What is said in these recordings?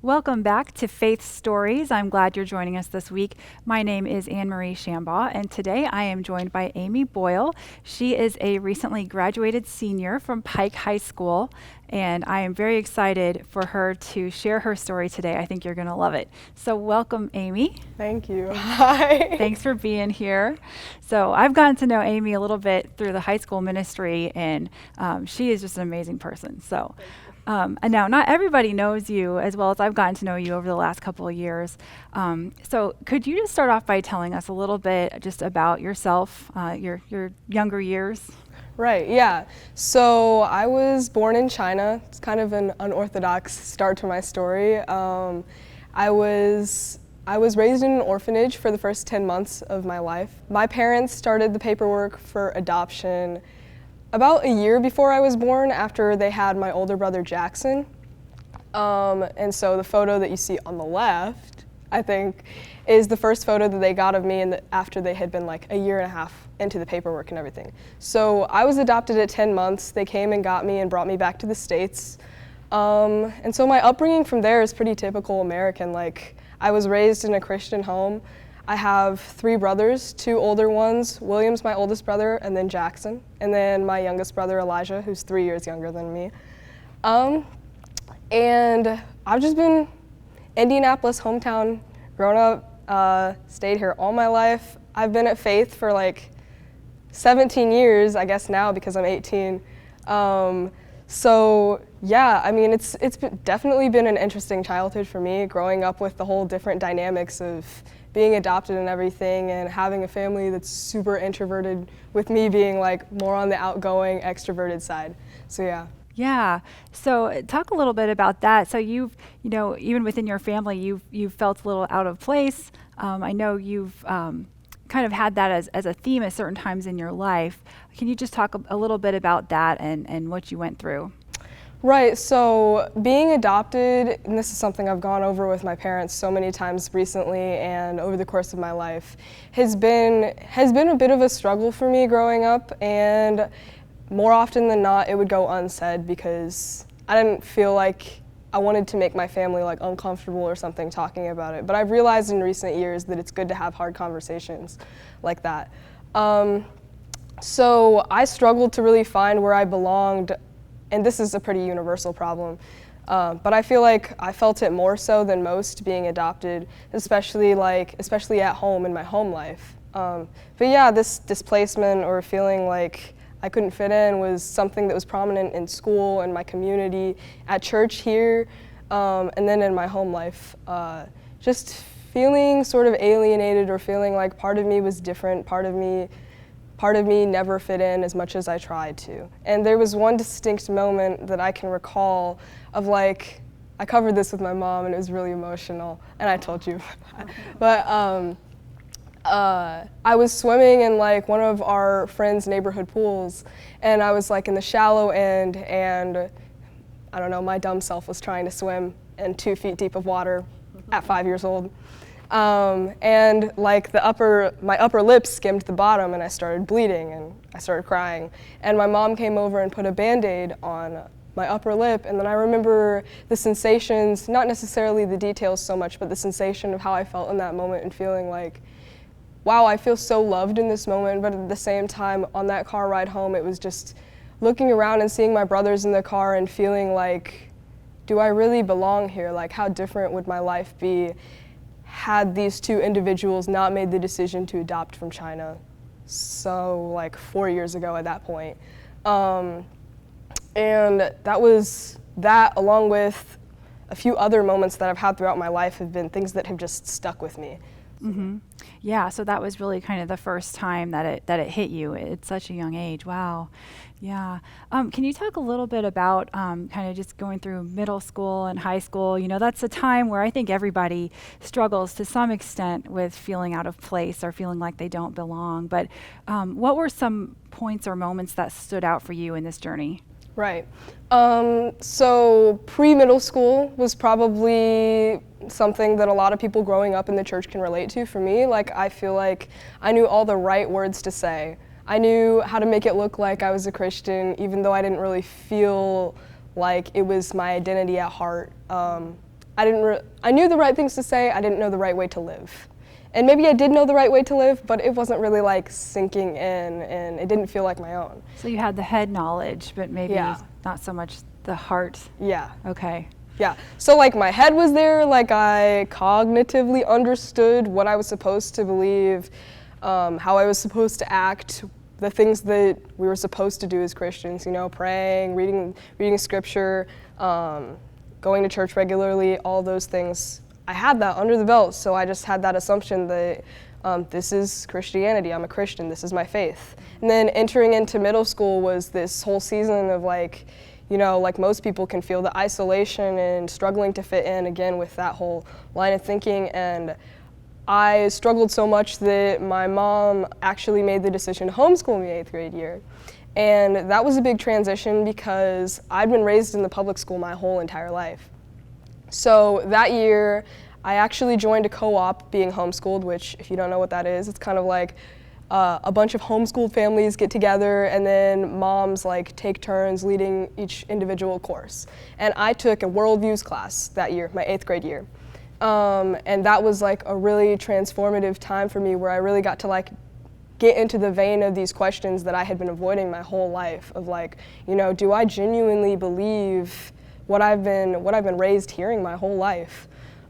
Welcome back to Faith Stories. I'm glad you're joining us this week. My name is Anne-Marie Shambaugh, and today I am joined by Amy Boyle. She is a recently graduated senior from Pike High School, and I am very excited for her to share her story today. I think you're going to love it. So welcome, Amy. Thank you. Hi. Thanks for being here. So I've gotten to know Amy a little bit through the high school ministry, and she is just an amazing person. And now, not everybody knows you as well as I've gotten to know you over the last couple of years. So could you just start off by telling us a little bit just about yourself, your younger years? Right, yeah. So I was born in China. It's kind of an unorthodox start to my story. I was raised in an orphanage for the first 10 months of my life. My parents started the paperwork for adoption about a year before I was born, after they had my older brother Jackson. And so the photo that you see on the left, I think, is the first photo that they got of me after they had been like a year and a half into the paperwork and everything. So I was adopted at 10 months. They came and got me and brought me back to the States. And so my upbringing from there is pretty typical American. Like, I was raised in a Christian home. I have 3 brothers, 2 older ones. William's my oldest brother, and then Jackson, and then my youngest brother, Elijah, who's 3 years younger than me. And I've just been Indianapolis, hometown, grown up, stayed here all my life. I've been at Faith for like 17 years, I guess now, because I'm 18. So yeah, I mean, it's definitely been an interesting childhood for me, growing up with the whole different dynamics of being adopted and everything, and having a family that's super introverted, with me being like more on the outgoing, extroverted side. So yeah. Yeah. So talk a little bit about that. So even within your family, you've felt a little out of place. I know you've kind of had that as a theme at certain times in your life. Can you just talk a little bit about that and what you went through? Right, so being adopted, and this is something I've gone over with my parents so many times recently and over the course of my life, has been a bit of a struggle for me growing up, and more often than not it would go unsaid because I didn't feel like I wanted to make my family like uncomfortable or something talking about it. But I've realized in recent years that it's good to have hard conversations like that. So I struggled to really find where I belonged, and this is a pretty universal problem. But I feel like I felt it more so than most being adopted, especially at home in my home life. But yeah, this displacement or feeling like I couldn't fit in was something that was prominent in school, in my community, at church here, and then in my home life. Just feeling sort of alienated, or feeling like part of me was different, part of me never fit in as much as I tried to. And there was one distinct moment that I can recall of like, I covered this with my mom and it was really emotional, and I told you. But I was swimming in like one of our friends' neighborhood pools, and I was like in the shallow end, and I don't know, my dumb self was trying to swim in 2 feet deep of water at 5 years old. And like my upper lip skimmed the bottom, and I started bleeding and I started crying. And my mom came over and put a Band-Aid on my upper lip, and then I remember the sensations, not necessarily the details so much, but the sensation of how I felt in that moment, and feeling like, wow, I feel so loved in this moment. But at the same time, on that car ride home, it was just looking around and seeing my brothers in the car and feeling like, do I really belong here? Like, how different would my life be had these 2 individuals not made the decision to adopt from China, so like 4 years ago at that point. And that was that, along with a few other moments that I've had throughout my life, have been things that have just stuck with me. Mm-hmm. Yeah, so that was really kind of the first time that it hit you at such a young age. Wow. Yeah. Can you talk a little bit about kind of just going through middle school and high school? You know, that's a time where I think everybody struggles to some extent with feeling out of place or feeling like they don't belong. But what were some points or moments that stood out for you in this journey? Right. So pre-middle school was probably something that a lot of people growing up in the church can relate to. For me, like, I feel like I knew all the right words to say. I knew how to make it look like I was a Christian, even though I didn't really feel like it was my identity at heart. I knew the right things to say, I didn't know the right way to live. And maybe I did know the right way to live, but it wasn't really like sinking in, and it didn't feel like my own. So you had the head knowledge, but maybe not so much the heart. Yeah. Okay. Yeah. So like my head was there, like I cognitively understood what I was supposed to believe, how I was supposed to act, the things that we were supposed to do as Christians, you know, praying, reading scripture, going to church regularly, all those things. I had that under the belt, so I just had that assumption that this is Christianity, I'm a Christian, this is my faith. And then entering into middle school was this whole season of like, you know, like most people can feel the isolation and struggling to fit in again with that whole line of thinking. And I struggled so much that my mom actually made the decision to homeschool me 8th grade year. And that was a big transition because I'd been raised in the public school my whole entire life. So that year, I actually joined a co-op being homeschooled, which if you don't know what that is, it's kind of like a bunch of homeschooled families get together and then moms like take turns leading each individual course. And I took a worldviews class that year, my 8th grade year. And that was like a really transformative time for me where I really got to like get into the vein of these questions that I had been avoiding my whole life of like, you know, do I genuinely believe what I've been raised hearing my whole life?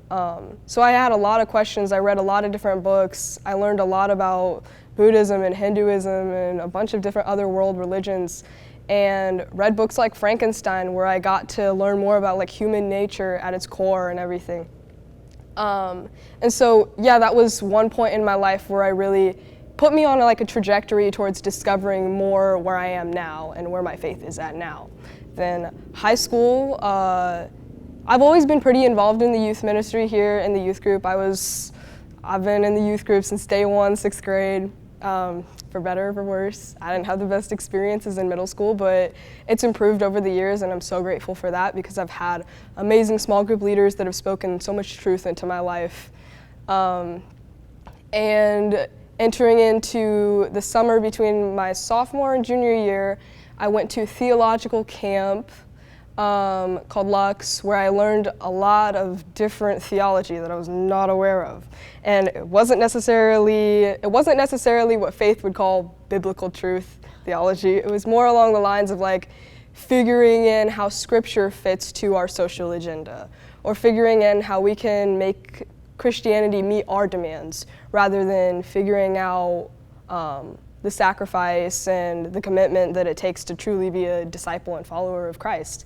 So I had a lot of questions. I read a lot of different books. I learned a lot about Buddhism and Hinduism and a bunch of different other world religions, and read books like Frankenstein, where I got to learn more about like human nature at its core and everything. And so yeah, that was one point in my life where I really put me on like a trajectory towards discovering more where I am now and where my faith is at now. Then high school, I've always been pretty involved in the youth ministry here in the youth group. I've been in the youth group since day one, 6th grade, for better or for worse. I didn't have the best experiences in middle school, but it's improved over the years, and I'm so grateful for that because I've had amazing small group leaders that have spoken so much truth into my life. And entering into the summer between my sophomore and junior year, I went to a theological camp called Lux, where I learned a lot of different theology that I was not aware of. And it wasn't necessarily what faith would call biblical truth theology. It was more along the lines of like figuring in how scripture fits to our social agenda, or figuring in how we can make Christianity meet our demands rather than figuring out the sacrifice and the commitment that it takes to truly be a disciple and follower of Christ.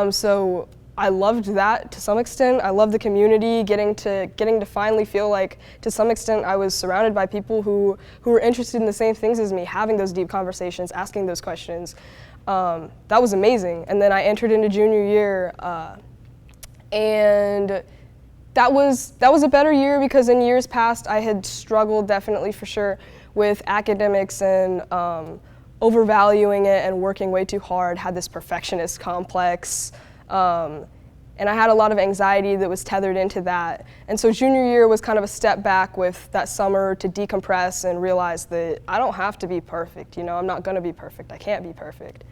So I loved that to some extent. I loved the community, getting to finally feel like, to some extent, I was surrounded by people who were interested in the same things as me, having those deep conversations, asking those questions. That was amazing. And then I entered into junior year, and that was a better year because in years past I had struggled definitely for sure with academics and overvaluing it and working way too hard, had this perfectionist complex, and I had a lot of anxiety that was tethered into that. And so junior year was kind of a step back with that summer to decompress and realize that I don't have to be perfect, you know, I'm not gonna be perfect, I can't be perfect.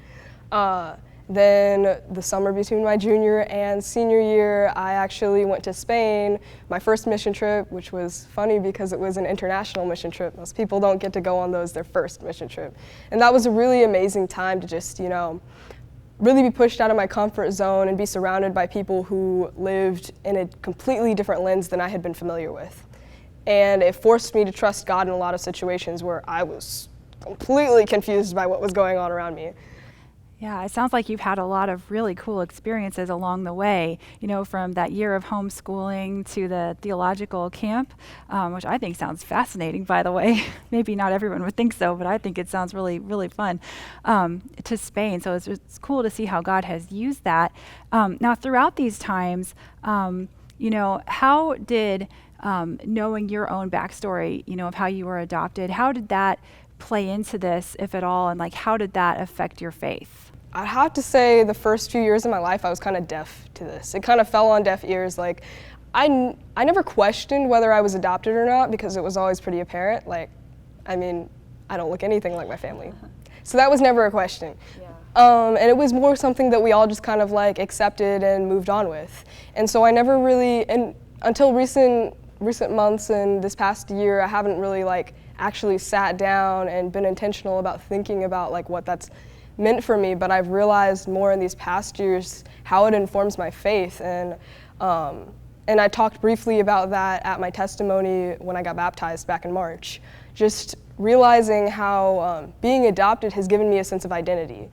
Then the summer between my junior and senior year, I actually went to Spain, my first mission trip, which was funny because it was an international mission trip. Most people don't get to go on their first mission trip. And that was a really amazing time to just, you know, really be pushed out of my comfort zone and be surrounded by people who lived in a completely different lens than I had been familiar with. And it forced me to trust God in a lot of situations where I was completely confused by what was going on around me. Yeah, it sounds like you've had a lot of really cool experiences along the way, you know, from that year of homeschooling to the theological camp, which I think sounds fascinating, by the way. Maybe not everyone would think so, but I think it sounds really, really fun, to Spain. So it's cool to see how God has used that. Now, throughout these times, you know, how did knowing your own backstory, you know, of how you were adopted, how did that play into this, if at all, and like how did that affect your faith? I have to say the first few years of my life I was kind of deaf to this. It kind of fell on deaf ears. Like I never questioned whether I was adopted or not because it was always pretty apparent. Like, I mean, I don't look anything like my family. So that was never a question. And it was more something that we all just kind of like accepted and moved on with. And so I never really, and until recent months and this past year, I haven't really like actually sat down and been intentional about thinking about like what that's meant for me. But I've realized more in these past years how it informs my faith. And I talked briefly about that at my testimony when I got baptized back in March. Just realizing how being adopted has given me a sense of identity.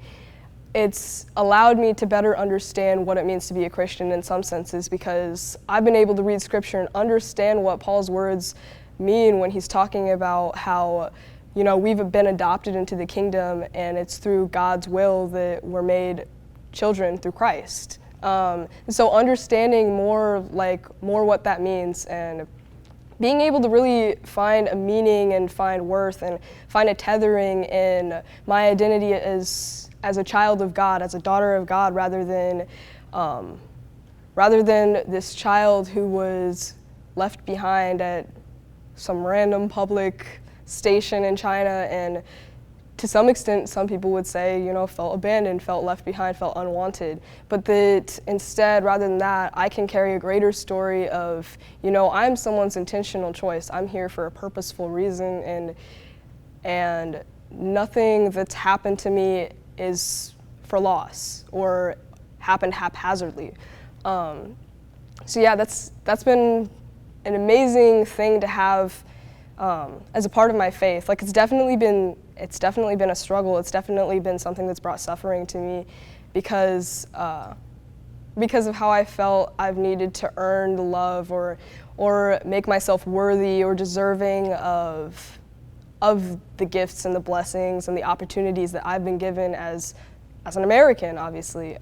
It's allowed me to better understand what it means to be a Christian in some senses, because I've been able to read scripture and understand what Paul's words mean when he's talking about how, you know, we've been adopted into the kingdom and it's through God's will that we're made children through Christ. So understanding more what that means and being able to really find a meaning and find worth and find a tethering in my identity as a child of God, as a daughter of God, rather than this child who was left behind at some random public station in China, and to some extent, some people would say, you know, felt abandoned, felt left behind, felt unwanted. But that instead, rather than that, I can carry a greater story of, you know, I'm someone's intentional choice. I'm here for a purposeful reason, and nothing that's happened to me is for loss or happened haphazardly. So yeah, that's been an amazing thing to have as a part of my faith. Like it's definitely been a struggle. It's definitely been something that's brought suffering to me because of how I felt I've needed to earn the love or make myself worthy or deserving of the gifts and the blessings and the opportunities that I've been given as an American, obviously.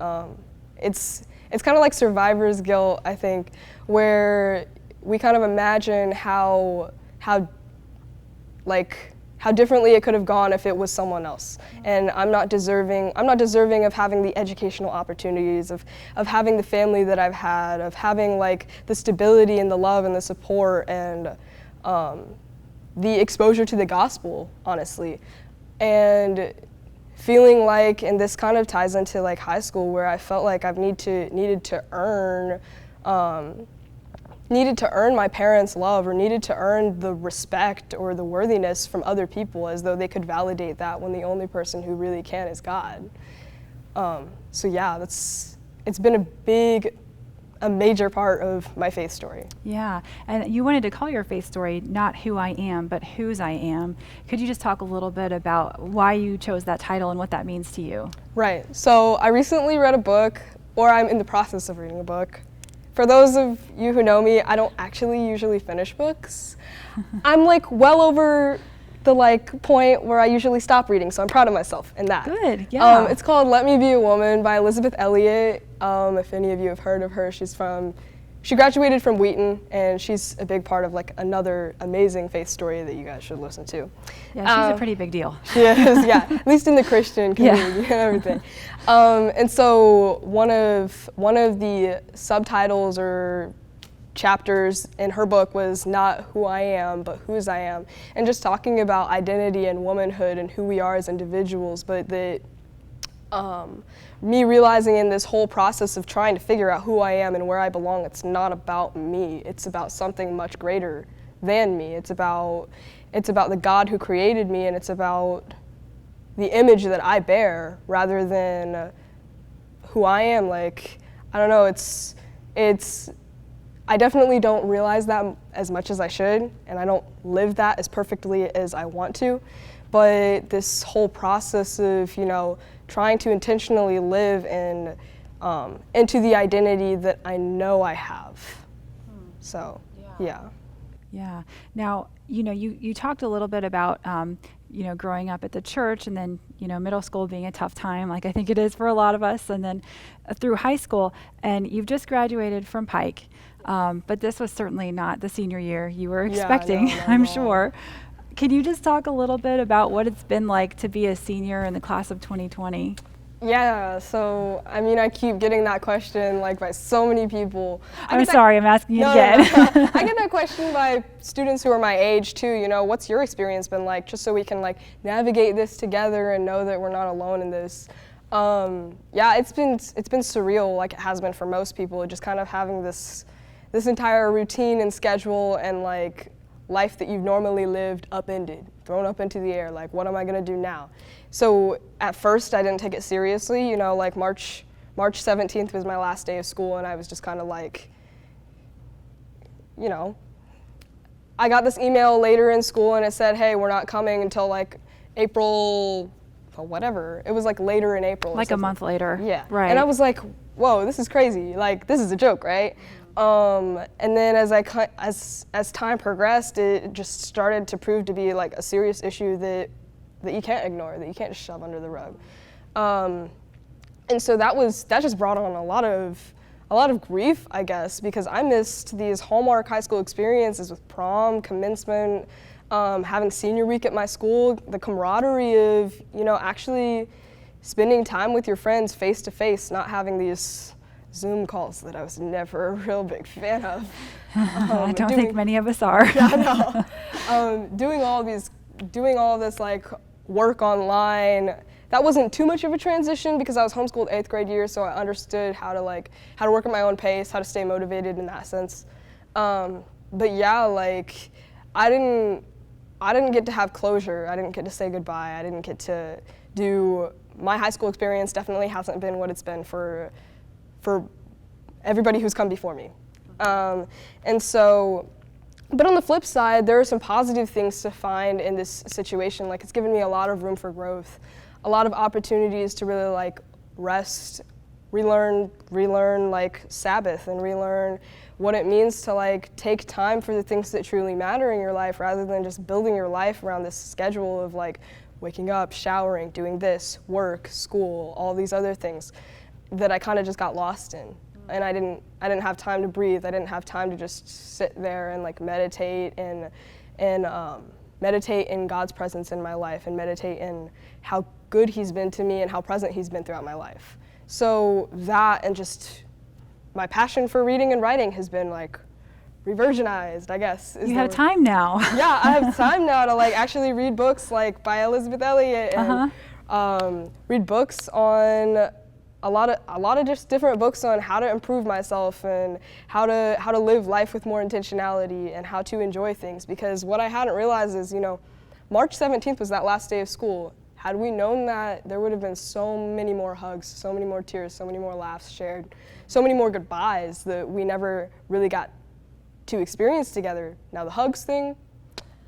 It's kind of like survivor's guilt, I think, where we kind of imagine how differently it could have gone if it was someone else. And I'm not deserving of having the educational opportunities, of having the family that I've had, of having like the stability and the love and the support and the exposure to the gospel, honestly. And feeling like, and this kind of ties into like high school, where I felt like I've needed to earn my parents' love, or needed to earn the respect or the worthiness from other people, as though they could validate that when the only person who really can is God. So yeah, it's been a major part of my faith story. Yeah, and you wanted to call your faith story not Who I Am, but Whose I Am. Could you just talk a little bit about why you chose that title and what that means to you? Right, so I recently read a book, or I'm in the process of reading a book. For those of you who know me, I don't actually usually finish books. I'm like well over the like point where I usually stop reading, so I'm proud of myself in that. Good, yeah. It's called Let Me Be a Woman by Elizabeth Elliot. If any of you have heard of her, she graduated from Wheaton, and she's a big part of like another amazing faith story that you guys should listen to. Yeah, she's a pretty big deal. She is, yeah, at least in the Christian community and everything. And so one of the subtitles or chapters in her book was not Who I Am, but Whose I Am, and just talking about identity and womanhood and who we are as individuals, but that me realizing in this whole process of trying to figure out who I am and where I belong, it's not about me. It's about something much greater than me. It's about the God who created me, and it's about the image that I bear rather than who I am. Like, I don't know, I definitely don't realize that as much as I should, and I don't live that as perfectly as I want to. But this whole process of, you know, trying to intentionally live into the identity that I know I have. So, yeah. Yeah. Now, you know, you talked a little bit about, you know, growing up at the church, and then, you know, middle school being a tough time, like I think it is for a lot of us, and then through high school, and you've just graduated from Pike, but this was certainly not the senior year you were expecting, no, I'm sure. Can you just talk a little bit about what it's been like to be a senior in the class of 2020? Yeah, so, I mean, I keep getting that question, like, by so many people. I'm sorry, I'm asking you again. No. I get that question by students who are my age, too, you know, what's your experience been like, just so we can, like, navigate this together and know that we're not alone in this. Yeah, it's been surreal, like it has been for most people, just kind of having this entire routine and schedule and like life that you've normally lived upended, thrown up into the air. Like, what am I gonna do now? So at first, I didn't take it seriously. You know, like March 17th was my last day of school, and I was just kind of like, you know, I got this email later in school, and it said, "Hey, we're not coming until like April." Whatever. It was like later in April. Like a month later. Yeah. Right. And I was like, whoa, this is crazy. Like, this is a joke, right? And then as time progressed, it just started to prove to be like a serious issue that you can't ignore, that you can't just shove under the rug. And so that just brought on a lot of grief, I guess, because I missed these hallmark high school experiences with prom, commencement, having senior week at my school, the camaraderie of, you know, actually spending time with your friends face to face, not having these Zoom calls that I was never a real big fan of. I don't think many of us are. Yeah, no. Doing all this like work online, that wasn't too much of a transition because I was homeschooled 8th grade year, so I understood how to work at my own pace, how to stay motivated in that sense. But yeah, like I didn't get to have closure. I didn't get to say goodbye. I didn't get to do, my high school experience definitely hasn't been what it's been for everybody who's come before me. And so, but on the flip side, there are some positive things to find in this situation. Like, it's given me a lot of room for growth, a lot of opportunities to really like rest, relearn like Sabbath, and relearn what it means to like take time for the things that truly matter in your life, rather than just building your life around this schedule of like waking up, showering, doing this, work, school, all these other things that I kind of just got lost in. And I didn't have time to breathe. I didn't have time to just sit there and like meditate and meditate in God's presence in my life, and meditate in how good He's been to me and how present He's been throughout my life. So that, and just my passion for reading and writing has been like reversionized, I guess. You have time now. Yeah, I have time now to like actually read books like by Elizabeth Elliot, and read books on a lot of just different books on how to improve myself and how to live life with more intentionality and how to enjoy things. Because what I hadn't realized is, you know, March 17th was that last day of school. Had we known that, there would have been so many more hugs, so many more tears, so many more laughs shared, so many more goodbyes that we never really got to experience together. Now the hugs thing,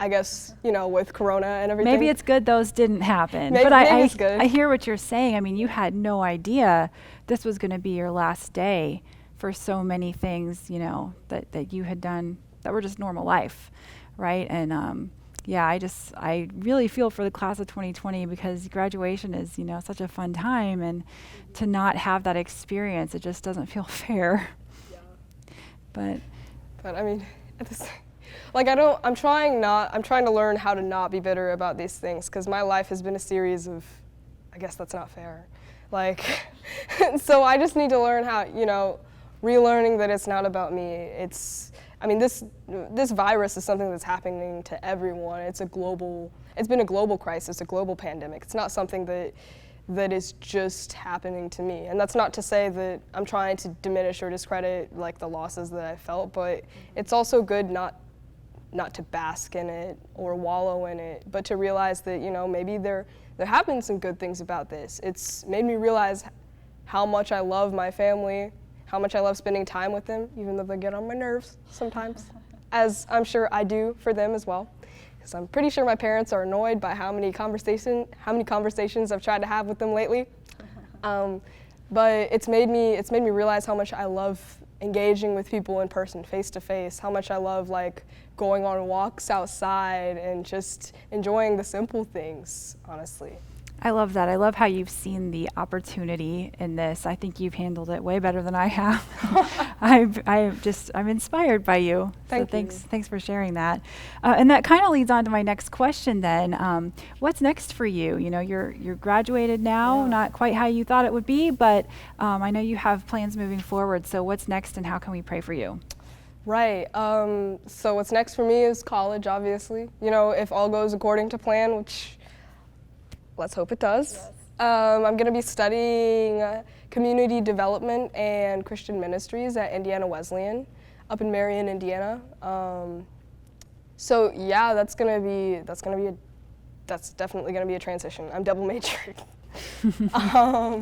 I guess, you know, with Corona and everything. Maybe it's good those didn't happen. Maybe it's good. I hear what you're saying. I mean, you had no idea this was going to be your last day for so many things, you know, that you had done that were just normal life, right? And yeah, I really feel for the class of 2020, because graduation is, you know, such a fun time, and to not have that experience, it just doesn't feel fair. Yeah. But I mean, like I'm trying to learn how to not be bitter about these things, because my life has been a series of, I guess that's not fair. Like, so I just need to learn how, you know, relearning that it's not about me. I mean, this virus is something that's happening to everyone. It's been a global crisis, a global pandemic. It's not something that is just happening to me. And that's not to say that I'm trying to diminish or discredit like the losses that I felt, but it's also good not to bask in it or wallow in it, but to realize that, you know, maybe there have been some good things about this. It's made me realize how much I love my family, how much I love spending time with them, even though they get on my nerves sometimes, as I'm sure I do for them as well. Because I'm pretty sure my parents are annoyed by how many conversations I've tried to have with them lately. But it's made me realize how much I love engaging with people in person, face to face, how much I love like going on walks outside and just enjoying the simple things, honestly. I love that. I love how you've seen the opportunity in this. I think you've handled it way better than I have. I'm inspired by you. Thanks for sharing that. And that kind of leads on to my next question then. What's next for you? You know, you're graduated now, not quite how you thought it would be, but I know you have plans moving forward. So what's next, and how can we pray for you? Right. So what's next for me is college, obviously. You know, if all goes according to plan, which let's hope it does. I'm going to be studying community development and Christian ministries at Indiana Wesleyan up in Marion, Indiana. So yeah, that's definitely going to be a transition. I'm double majoring.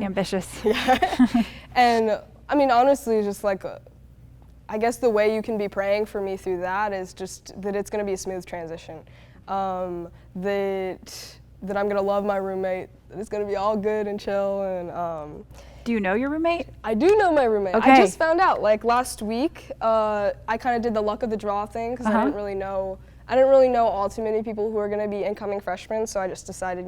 Ambitious. Yeah. And I mean, honestly, just like, I guess the way you can be praying for me through that is just that it's going to be a smooth transition. That I'm going to love my roommate, that it's going to be all good and chill. And do you know your roommate? I do know my roommate. Okay. I just found out, like last week, I kind of did the luck of the draw thing because I didn't really know all too many people who are going to be incoming freshmen, so I just decided,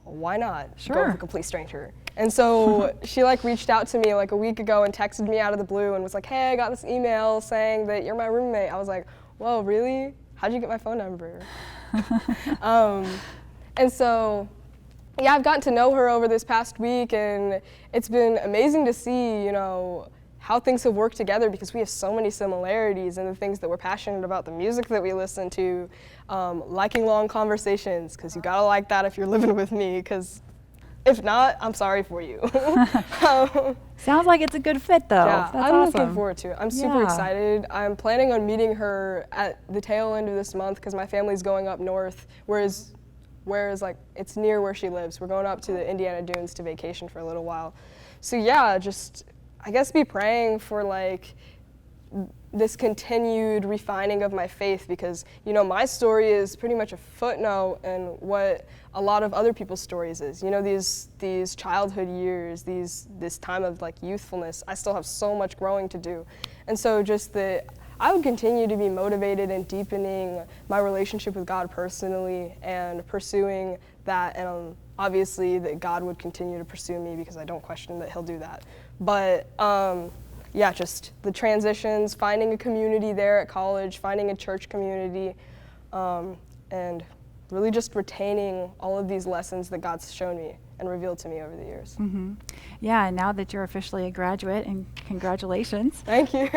why not go with a complete stranger? And so she like reached out to me like a week ago and texted me out of the blue and was like, hey, I got this email saying that you're my roommate. I was like, whoa, really? How'd you get my phone number? And so, yeah, I've gotten to know her over this past week, and it's been amazing to see, how things have worked together because we have so many similarities in the things that we're passionate about, the music that we listen to, liking long conversations, because you gotta like that if you're living with me, because if not, I'm sorry for you. Sounds like it's a good fit, though. Yeah, That's I'm awesome. looking forward to it. I'm super excited. I'm planning on meeting her at the tail end of this month because my family's going up north, whereas like it's near where she lives. We're going up to the Indiana Dunes to vacation for a little while. So yeah, just I guess be praying for like this continued refining of my faith because, my story is pretty much a footnote in what a lot of other people's stories is. These childhood years, this time of like youthfulness, I still have so much growing to do. And so just that I would continue to be motivated in deepening my relationship with God personally and pursuing that, and obviously that God would continue to pursue me because I don't question that he'll do that. But yeah, just the transitions, finding a community there at college, finding a church community, and really just retaining all of these lessons that God's shown me and revealed to me over the years. Mm-hmm. Yeah, and now that you're officially a graduate, and congratulations. Thank you.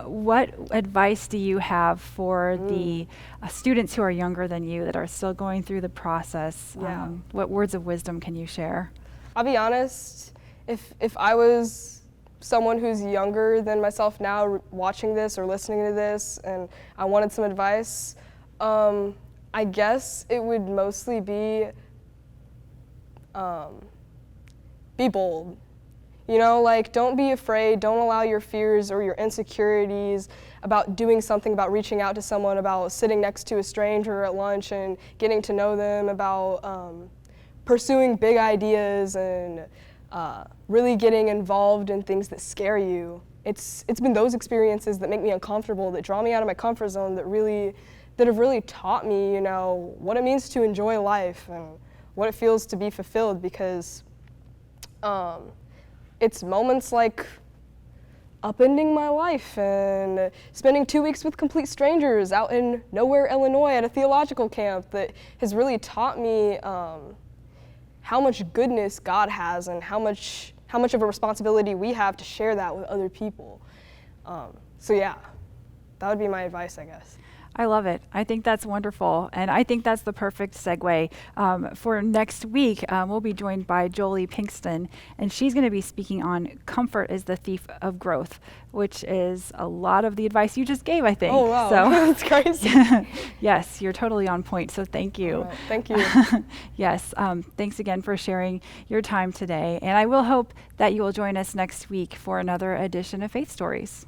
What advice do you have for the students who are younger than you that are still going through the process? Yeah. What words of wisdom can you share? I'll be honest, if I was someone who's younger than myself now watching this or listening to this and I wanted some advice, I guess it would mostly be bold. Don't be afraid, don't allow your fears or your insecurities about doing something, about reaching out to someone, about sitting next to a stranger at lunch and getting to know them, about pursuing big ideas and really getting involved in things that scare you. It's been those experiences that make me uncomfortable, that draw me out of my comfort zone, that have really taught me, what it means to enjoy life and what it feels to be fulfilled, because it's moments like upending my life and spending 2 weeks with complete strangers out in nowhere, Illinois at a theological camp that has really taught me how much goodness God has and how much of a responsibility we have to share that with other people. So yeah, that would be my advice, I guess. I love it. I think that's wonderful. And I think that's the perfect segue. For next week, we'll be joined by Jolie Pinkston, and she's going to be speaking on comfort is the thief of growth, which is a lot of the advice you just gave, I think. Oh, wow. So, that's crazy. yes, you're totally on point. So thank you. Right. Thank you. Yes. Thanks again for sharing your time today. And I will hope that you will join us next week for another edition of Faith Stories.